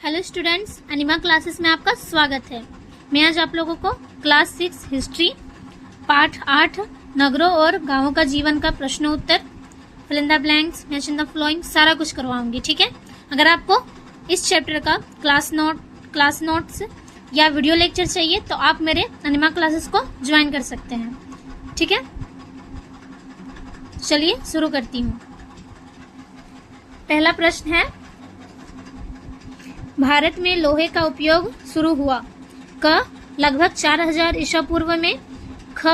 Hello students, अनिमा classes में आपका स्वागत है। मैं आज आप लोगों को क्लास 6 हिस्ट्री पाठ 8 नगरों और गांवों का जीवन का प्रश्न उत्तर, fill in the blanks, match in the following सारा कुछ करवाऊंगी। ठीक है। अगर आपको इस चैप्टर का क्लास नोट्स या वीडियो लेक्चर चाहिए तो आप मेरे अनिमा क्लासेस को ज्वाइन कर सकते हैं। ठीक है, चलिए शुरू करती हूँ। पहला प्रश्न है, भारत में लोहे का उपयोग शुरू हुआ? क लगभग 4000 ईसा पूर्व में, ख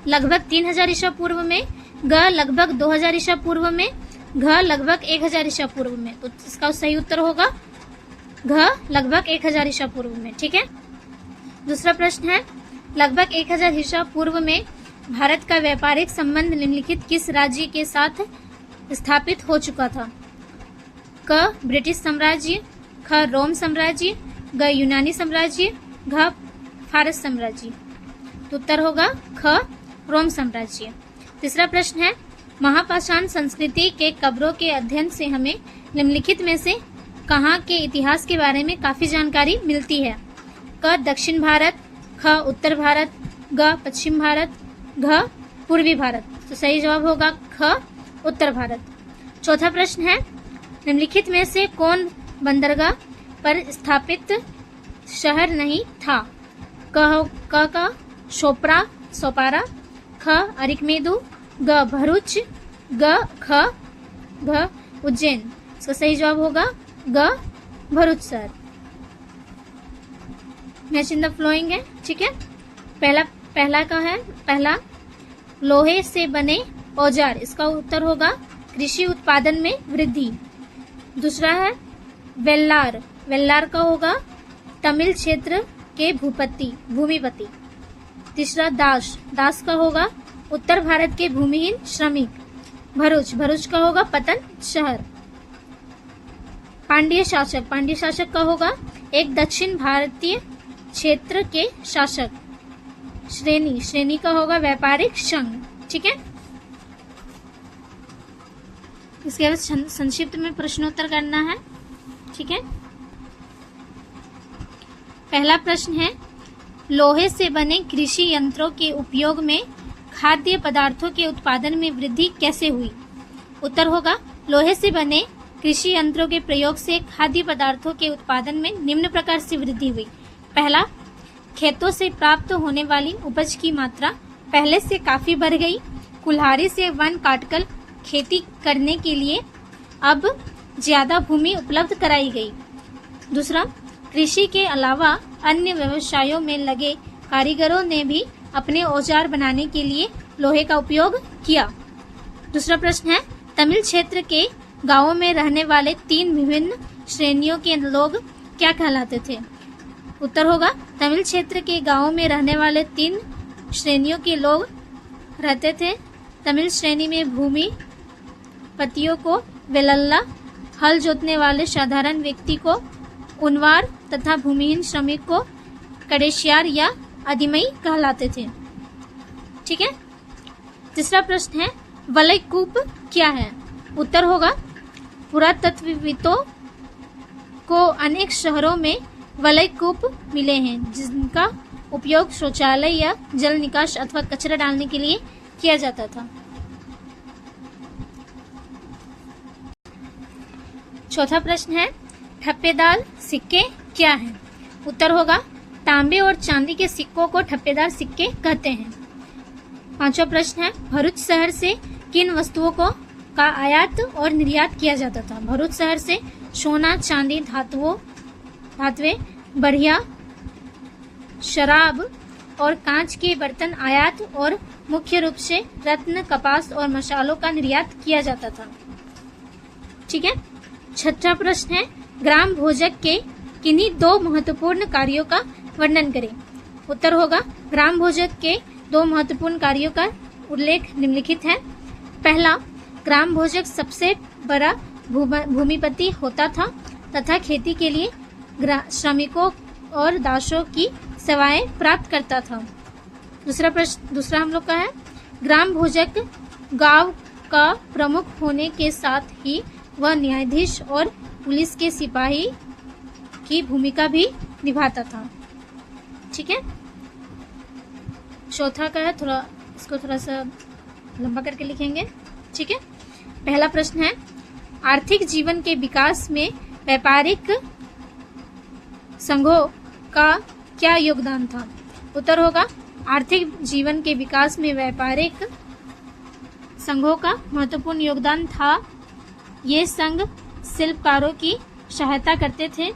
लगभग 3000 ईसा पूर्व में, ग लगभग 2000 ईसा पूर्व में, घ लगभग 1000 ईसा पूर्व में। तो इसका सही उत्तर होगा घ लगभग 1000 ईसा पूर्व में। ठीक है। दूसरा प्रश्न है, लगभग 1000 ईसा पूर्व में भारत का व्यापारिक संबंध निम्नलिखित किस राज्य के साथ स्थापित हो चुका था? क ब्रिटिश साम्राज्य, ख रोम साम्राज्य, ग यूनानी साम्राज्य, घ फारस साम्राज्य। तो उत्तर होगा ख रोम साम्राज्य। तीसरा प्रश्न है, महापाषाण संस्कृति के कब्रों के अध्ययन से हमें निम्नलिखित में से कहाँ के इतिहास के बारे में काफी जानकारी मिलती है? क दक्षिण भारत, ख उत्तर भारत, ग पश्चिम भारत, घ पूर्वी भारत। तो सही जवाब होगा ख उत्तर भारत। चौथा प्रश्न है, निम्नलिखित में से कौन बंदरगाह पर स्थापित शहर नहीं था? क सोपारा, ख अरिकमेदु, ग भरूच, घ उज्जैन। इसका सही जवाब होगा ग भरूच शहर। मैच इन द फ्लोइंग है। ठीक है। पहला लोहे से बने औजार। इसका उत्तर होगा कृषि उत्पादन में वृद्धि। दूसरा है वेल्लार का होगा तमिल क्षेत्र के भूमिपति। तीसरा दास का होगा उत्तर भारत के भूमिहीन श्रमिक। भरूच का होगा पतन शहर। पांड्य शासक का होगा एक दक्षिण भारतीय क्षेत्र के शासक। श्रेणी का होगा व्यापारिक संघ। ठीक है। इसके बाद संक्षिप्त में प्रश्नोत्तर करना है। ठीक है। पहला प्रश्न है, लोहे से बने कृषि यंत्रों के उपयोग में खाद्य पदार्थों के उत्पादन में वृद्धि कैसे हुई? उत्तर होगा लोहे से बने कृषि यंत्रों के प्रयोग से खाद्य पदार्थों के उत्पादन में निम्न प्रकार से वृद्धि हुई। पहला, खेतों से प्राप्त होने वाली उपज की मात्रा पहले से काफी बढ़ गई। कुल्हाड़ी से वन काटकर खेती करने के लिए अब ज्यादा भूमि उपलब्ध कराई गई। दूसरा, कृषि के अलावा अन्य व्यवसायों में लगे कारीगरों ने भी अपने औजार बनाने के लिए लोहे का उपयोग किया। दूसरा प्रश्न है, तमिल क्षेत्र के गांवों में रहने वाले 3 विभिन्न श्रेणियों के लोग क्या कहलाते थे? उत्तर होगा तमिल क्षेत्र के गांवों में रहने वाले 3 श्रेणियों के लोग रहते थे। तमिल श्रेणी में भूमि पतियों को वेलल्ला, हल जोतने वाले साधारण व्यक्ति को उनवार तथा भूमिहीन श्रमिक को कडेशियार या आदिमई कहलाते थे। ठीक है। तीसरा प्रश्न है, वलयकूप क्या है? उत्तर होगा पुरातत्वविदों को अनेक शहरों में वलयकूप मिले हैं जिनका उपयोग शौचालय या जल निकास अथवा कचरा डालने के लिए किया जाता था। चौथा प्रश्न है, ठप्पेदार सिक्के क्या हैं? उत्तर होगा तांबे और चांदी के सिक्कों को ठप्पेदार सिक्के कहते हैं। पांचवा प्रश्न है, भरूच शहर से किन वस्तुओं का आयात और निर्यात किया जाता था? भरूच शहर से सोना, चांदी, धातुएं, बढ़िया शराब और कांच के बर्तन आयात और मुख्य रूप से रत्न, कपास और मसालों का निर्यात किया जाता था। ठीक है। छठा प्रश्न है, ग्राम भोजक के किन्हीं 2 महत्वपूर्ण कार्यों का वर्णन करें? उत्तर होगा ग्राम भोजक के 2 महत्वपूर्ण कार्यों का उल्लेख निम्नलिखित है। पहला, ग्राम भोजक सबसे बड़ा भूमिपति होता था तथा खेती के लिए श्रमिकों और दासों की सेवाएं प्राप्त करता था। दूसरा हम लोग का है, ग्राम भोजक गांव का प्रमुख होने के साथ ही वह न्यायाधीश और पुलिस के सिपाही की भूमिका भी निभाता था। ठीक है, चौथा का है, इसको थोड़ा सा लंबा करके लिखेंगे। ठीक है, पहला प्रश्न है, आर्थिक जीवन के विकास में व्यापारिक संघों का क्या योगदान था? उत्तर होगा, आर्थिक जीवन के विकास में व्यापारिक संघों का महत्वपूर्ण योगदान था। ये संघ शिल्पकारों की सहायता करते थे।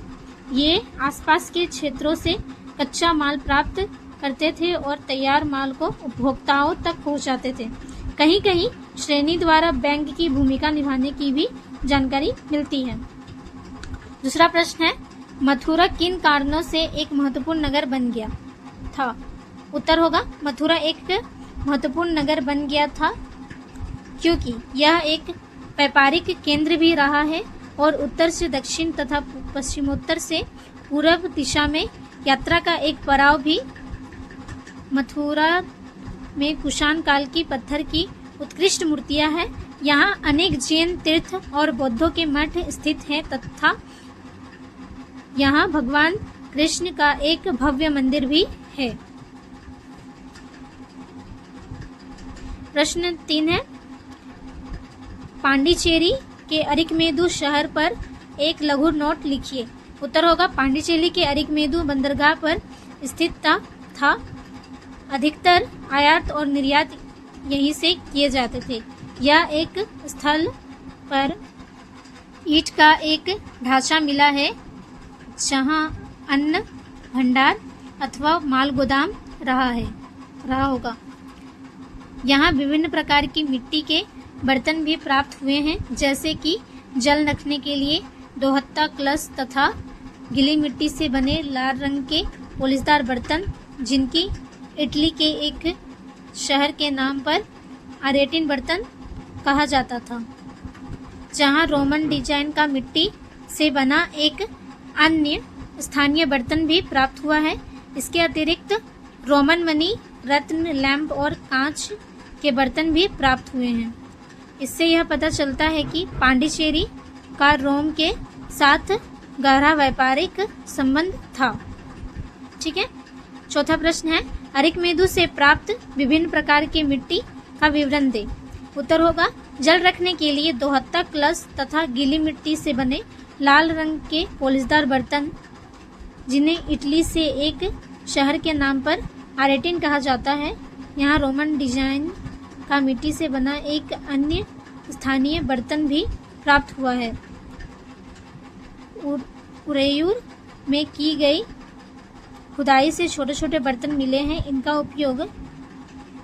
ये आसपास के क्षेत्रों से कच्चा माल प्राप्त करते थे और तैयार माल को उपभोक्ताओं तक पहुंचाते थे। कहीं कहीं श्रेणी द्वारा बैंक की भूमिका निभाने की भी जानकारी मिलती है। दूसरा प्रश्न है, मथुरा किन कारणों से एक महत्वपूर्ण नगर बन गया था? उत्तर होगा, मथुरा एक महत्वपूर्ण नगर बन गया था क्योंकि यह एक व्यापारिक केंद्र भी रहा है और उत्तर से दक्षिण तथा पश्चिमोत्तर से पूर्व दिशा में यात्रा का एक पड़ाव भी। मथुरा में कुषाण काल की पत्थर की उत्कृष्ट मूर्तियां हैं। यहाँ अनेक जैन तीर्थ और बौद्धों के मठ स्थित हैं तथा यहाँ भगवान कृष्ण का एक भव्य मंदिर भी है। प्रश्न 3 है, पांडिचेरी के अरिकमेदु शहर पर एक लघु नोट लिखिए। उत्तर होगा, पांडिचेरी के अरिकमेदु बंदरगाह पर स्थित था। अधिकतर आयात और निर्यात यहीं से किए जाते थे। यह एक स्थल पर ईंट का एक ढांचा मिला है जहां अन्न भंडार अथवा माल गोदाम रहा होगा। यहाँ विभिन्न प्रकार की मिट्टी के बर्तन भी प्राप्त हुए हैं, जैसे कि जल रखने के लिए दोहत्ता कलश तथा गीली मिट्टी से बने लाल रंग के पोलिशदार बर्तन, जिनकी इटली के एक शहर के नाम पर अरेटिन बर्तन कहा जाता था। जहां रोमन डिजाइन का मिट्टी से बना एक अन्य स्थानीय बर्तन भी प्राप्त हुआ है। इसके अतिरिक्त रोमन मणि, रत्न, लैंप और कांच के बर्तन भी प्राप्त हुए हैं। इससे यह पता चलता है कि पांडिचेरी का रोम के साथ गहरा व्यापारिक संबंध था। ठीक है, चौथा प्रश्न है, अरिकमेदु से प्राप्त विभिन्न प्रकार की मिट्टी का विवरण दे। उत्तर होगा, जल रखने के लिए दोहत्ता कलश तथा गीली मिट्टी से बने लाल रंग के पोलिशदार बर्तन, जिन्हें इटली से एक शहर के नाम पर अरेटिन कहा जाता है। यहाँ रोमन डिजाइन का मिट्टी से बना एक अन्य स्थानीय बर्तन भी प्राप्त हुआ है। उरेयूर में की गई खुदाई से छोटे छोटे बर्तन मिले हैं। इनका उपयोग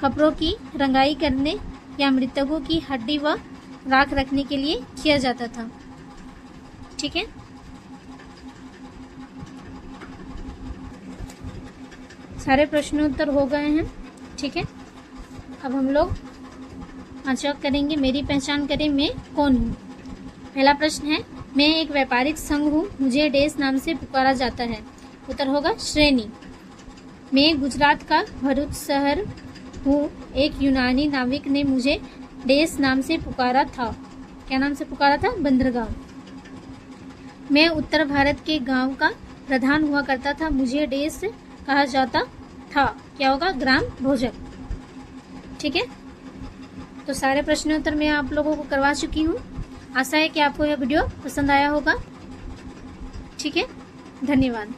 कपड़ों की रंगाई करने या मृतकों की हड्डी व राख रखने के लिए किया जाता था। ठीक है, सारे प्रश्नोत्तर हो गए हैं। ठीक है, अब हम लोग आज करेंगे मेरी पहचान करें मैं कौन हूँ। पहला प्रश्न है, मैं एक व्यापारिक संघ हूँ, मुझे डेस नाम से पुकारा जाता है। उत्तर होगा, श्रेणी। मैं गुजरात का भरूच शहर हूँ, एक यूनानी नाविक ने मुझे डेस नाम से पुकारा था। क्या नाम से पुकारा था? बंदरगाह। मैं उत्तर भारत के गांव का प्रधान हुआ करता था, मुझे डेस कहा जाता था। क्या होगा? ग्राम भोजक। ठीक है, तो सारे प्रश्नोत्तर मैं आप लोगों को करवा चुकी हूँ। आशा है कि आपको यह वीडियो पसंद आया होगा। ठीक है, धन्यवाद।